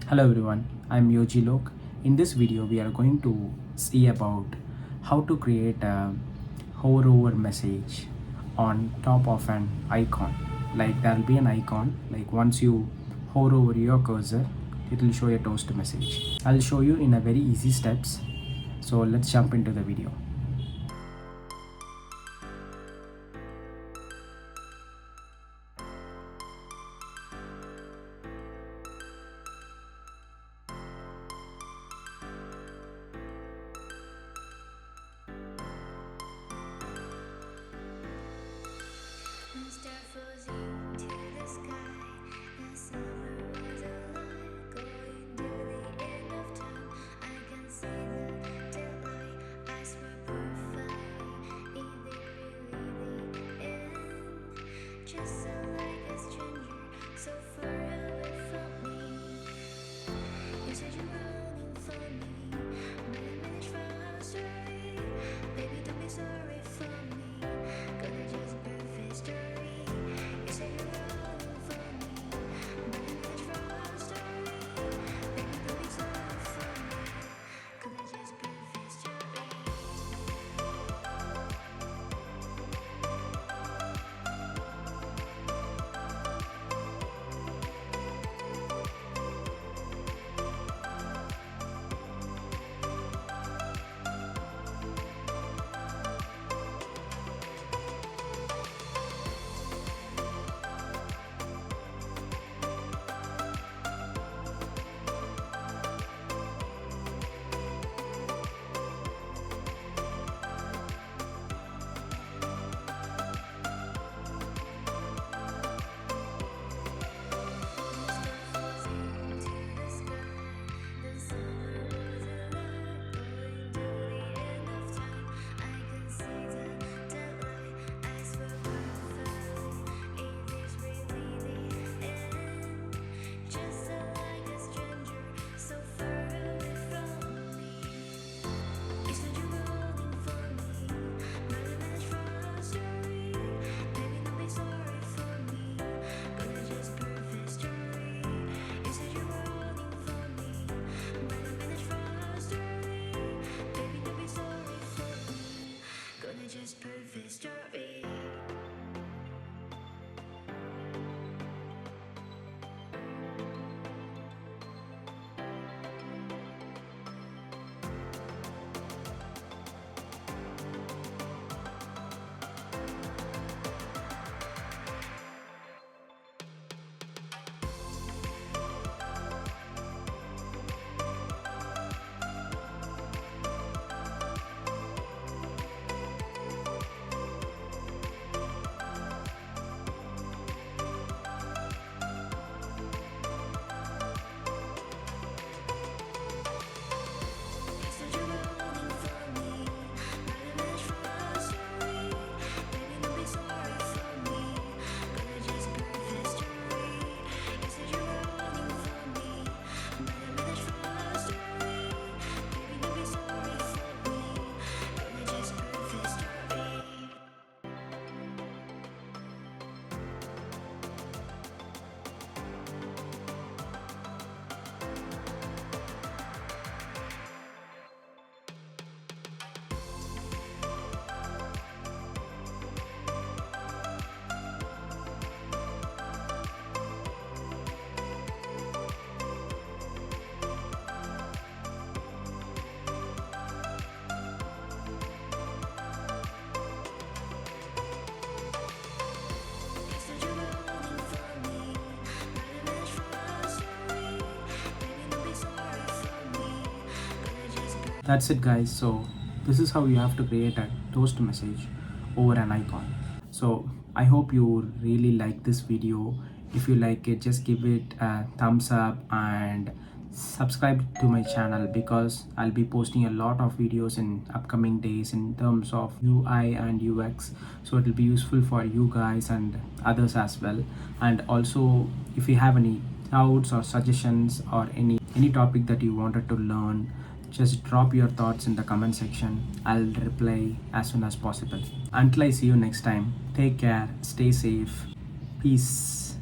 Hello everyone, I'm Yoji Lok. In this video, we are going to see about how to create a hover over message on top of an icon. Like there'll be an icon, like once you hover over your cursor, it will show a toast message. I'll show you in a very easy steps. So let's jump into the video. That's it guys. So this is how you have to create a toast message over an icon. So I hope you really like this video. If you like it, just give it a thumbs up and subscribe to my channel, because I'll be posting a lot of videos in upcoming days in terms of UI and UX, so it will be useful for you guys and others as well. And also, if you have any doubts or suggestions or any topic that you wanted to learn, just drop your thoughts in the comment section. I'll reply as soon as possible. Until I see you next time, take care, stay safe, peace.